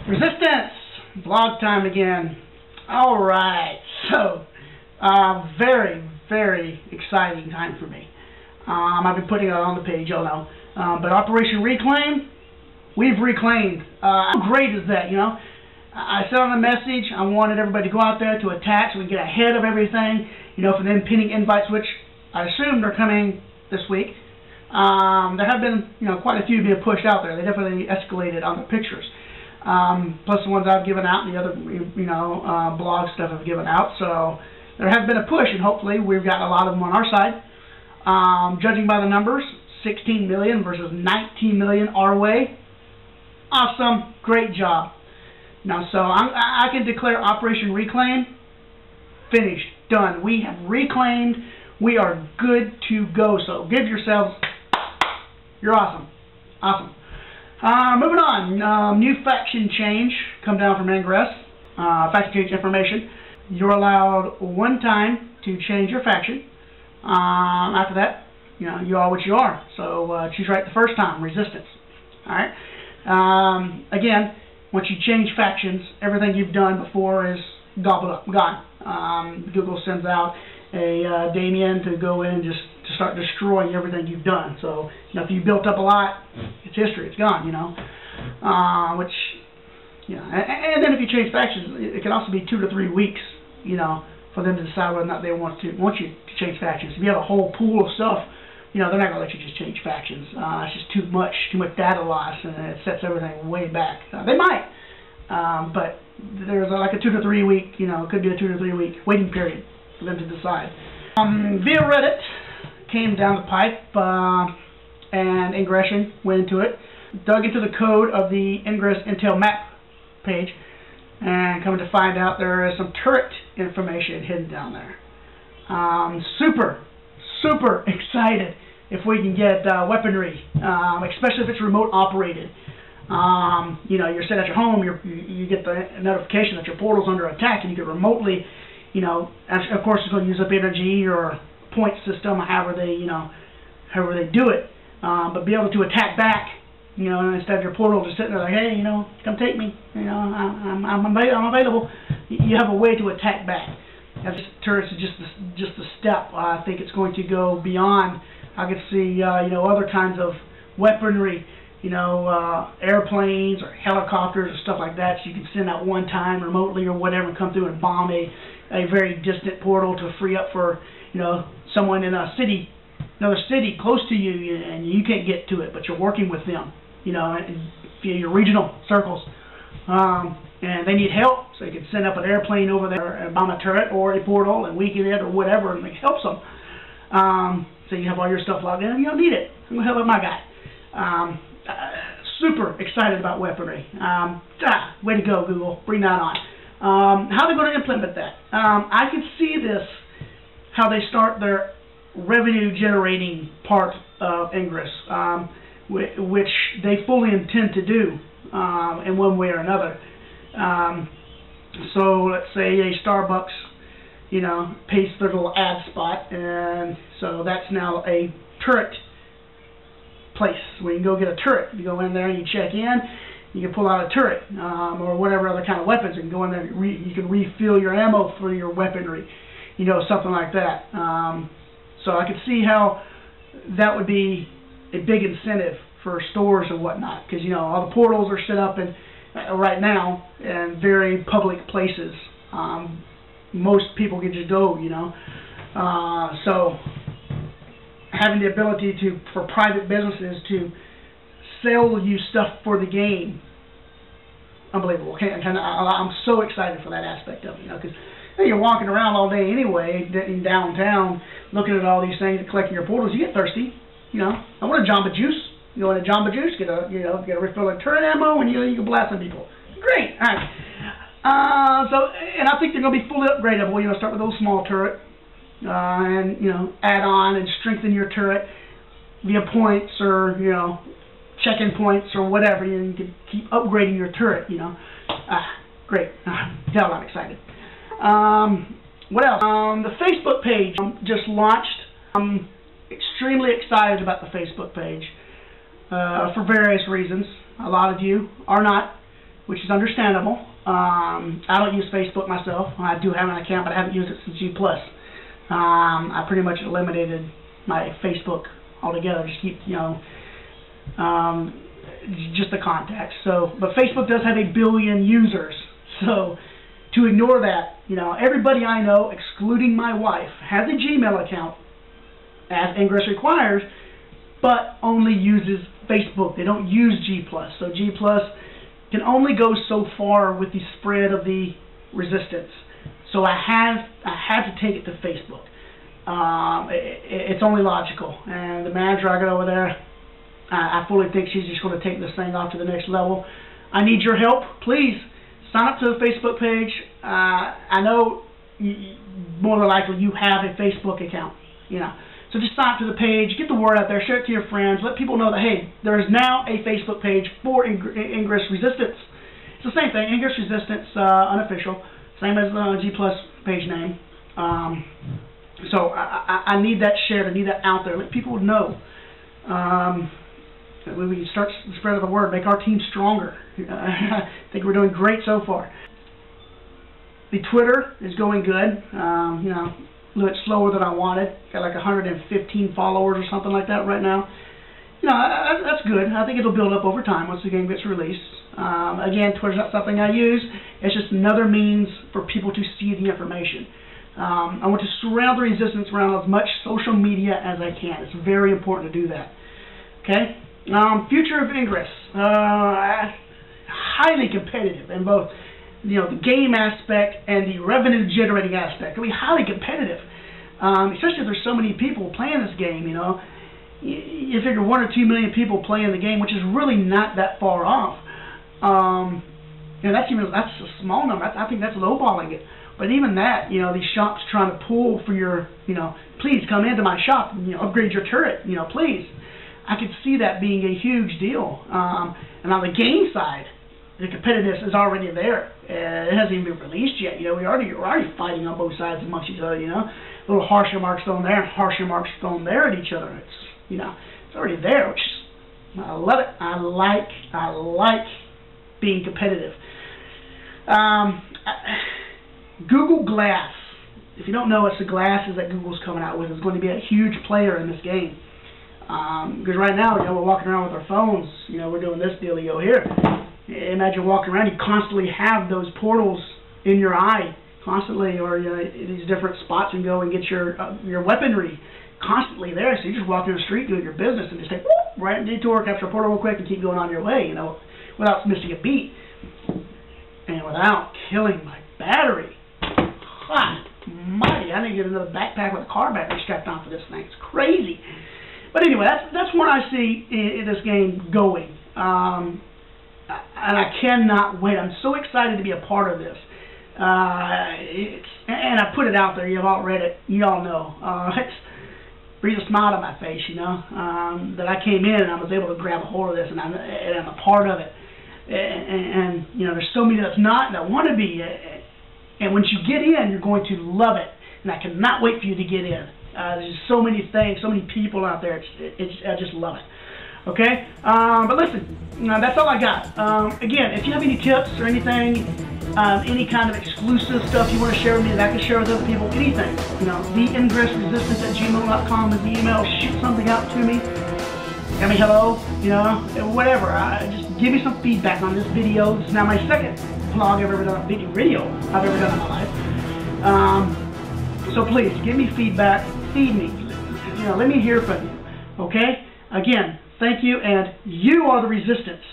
Resistance! Vlog time again. Alright, so very, very exciting time for me. I've been putting it on the page, you'll know. But Operation Reclaim, we've reclaimed. How great is that, you know? I said on the message, I wanted everybody to go out there to attack so we can get ahead of everything, you know, for the impending invites, which I assume they're coming this week. There have been, you know, quite a few being pushed out there. They definitely escalated on the pictures. Plus the ones I've given out and the other, you know, blog stuff I've given out. So there has been a push, and hopefully we've got a lot of them on our side. Judging by the numbers, 16 million versus 19 million our way. Awesome. Great job. Now, so I can declare Operation Reclaim finished. Done. We have reclaimed. We are good to go. So give yourselves, you're awesome. Awesome. Moving on. New faction change come down from Ingress. Faction change information. You're allowed one time to change your faction. After that, you know, you are what you are. So choose right the first time. Resistance. Alright. Again, once you change factions, everything you've done before is gobbled up, gone. Google sends out a Damien to go in and just to start destroying everything you've done. So, you know, if you built up a lot, it's history, it's gone, you know. Which, you know, and then if you change factions, it can also be 2 to 3 weeks, you know, for them to decide whether or not they want you to change factions. If you have a whole pool of stuff, you know, they're not going to let you just change factions. It's just too much data loss, and it sets everything way back. They might, but there's like a 2 to 3 week, you know, it could be a 2 to 3 week waiting period for them to decide. Via Reddit came down the pipe, and Ingress went into it, dug into the code of the Ingress Intel map page, and coming to find out there is some turret information hidden down there. Super excited if we can get weaponry, especially if it's remote operated. You know, you're sitting at your home, you get the notification that your portal's under attack, and you can remotely, you know, of course it's going to use up energy or point system, however they do it, but be able to attack back, you know, instead of your portal just sitting there like, hey, you know, come take me, you know, I'm available. You have a way to attack back. As turrets is just a step. I think it's going to go beyond. I could see, you know, other kinds of weaponry, you know, airplanes or helicopters or stuff like that. So you can send out one time remotely or whatever and come through and bomb a very distant portal to free up for, you know, someone in a city, another city close to you, and you can't get to it, but you're working with them, you know, via your regional circles. And they need help, so you can send up an airplane over there and bomb a turret or a portal and weaken it or whatever, and it helps them. So you have all your stuff logged in, and you don't need it. I'm going to help out my guy. Super excited about weaponry. Way to go, Google. Bring that on. How are they going to implement that? I can see this, how they start their revenue-generating part of Ingress, which they fully intend to do in one way or another. So let's say a Starbucks, you know, pays their little ad spot, and so that's now a turret place where you can go get a turret. You go in there and you check in, you can pull out a turret, or whatever other kind of weapons. You can go in there, you can refill your ammo for your weaponry, you know, something like that. So I could see how that would be a big incentive for stores and whatnot, because, you know, all the portals are set up in right now in very public places. Most people can just go, you know. So having the ability for private businesses to sell you stuff for the game, unbelievable. I'm so excited for that aspect of it, you know, because you're walking around all day anyway in downtown looking at all these things and collecting your portals. You get thirsty, you know. I want a Jamba Juice. You go into Jamba Juice, get a refill of turret ammo, and you can blast some people. Great. All right. And I think they're going to be fully upgradable. You know, start with a little small turret, and, you know, add on and strengthen your turret via points or, you know, check-in points or whatever. You can keep upgrading your turret. You know, great. Hell, I'm excited. What else? The Facebook page just launched. I'm extremely excited about the Facebook page. For various reasons. A lot of you are not. which is understandable. I don't use Facebook myself. I do have an account, but I haven't used it since G+. I pretty much eliminated my Facebook altogether. Just keep, just the contacts. So, but Facebook does have 1 billion users. So, to ignore that, everybody I know, excluding my wife, has a Gmail account, as Ingress requires, but only uses Facebook. They don't use G+. So G+ can only go so far with the spread of the resistance. So I had to take it to Facebook. It's only logical. And the manager I got over there, I fully think she's just going to take this thing off to the next level. I need your help. Please sign up to the Facebook page. I know more than likely you have a Facebook account. So just sign up to the page, get the word out there, share it to your friends, let people know that, hey, there is now a Facebook page for Ingress Resistance. It's the same thing, Ingress Resistance unofficial, same as the G+ page name. So I need that shared, I need that out there, let people know. We can start the spread of the word, make our team stronger. I think we're doing great so far. The Twitter is going good. A little bit slower than I wanted. Got like 115 followers or something like that right now. That's good. I think it'll build up over time once the game gets released. Again, Twitter's not something I use. It's just another means for people to see the information. I want to surround the resistance around as much social media as I can. It's very important to do that. Okay? Future of Ingress. Highly competitive in both the game aspect and the revenue generating aspect. It'll be highly competitive, especially if there's so many people playing this game. You figure 1 or 2 million people playing the game, which is really not that far off. That's a small number. I think that's lowballing it. But even that, these shops trying to pull for your, please come into my shop, upgrade your turret, please. I could see that being a huge deal. And on the game side, the competitiveness is already there. It hasn't even been released yet. We're already fighting on both sides amongst each other. Little harsher marks thrown there, harsher marks thrown there at each other. It's it's already there. Which I love it. I like being competitive. Google Glass. If you don't know, it's the glasses that Google's coming out with. It's going to be a huge player in this game. Because right now, we're walking around with our phones. We're doing this dealio here. Imagine walking around, you constantly have those portals in your eye, constantly, or these different spots and go and get your weaponry constantly there. So you're just walking the street doing your business and just take right in detour, capture a portal real quick, and keep going on your way, without missing a beat and without killing my battery. God mighty, I need to get another backpack with a car battery strapped on for this thing. It's crazy. But anyway, that's where I see this game going. And I cannot wait. I'm so excited to be a part of this. And I put it out there. You've all read it. You all know. It brings a smile to my face, that I came in and I was able to grab a hold of this, and I'm a part of it. And there's so many that's not that want to be. And once you get in, you're going to love it. And I cannot wait for you to get in. There's just so many things, so many people out there. I just love it. Okay? But listen, that's all I got. Again, if you have any tips or anything, any kind of exclusive stuff you want to share with me that I can share with other people, anything, theingressresistance@gmail.com is the email. Shoot something out to me. Tell me hello, whatever. Just give me some feedback on this video. It's now my second vlog I've ever done, video I've ever done in my life. So please, give me feedback. Feed me. Let me hear from you. Okay? Again, thank you, and you are the resistance.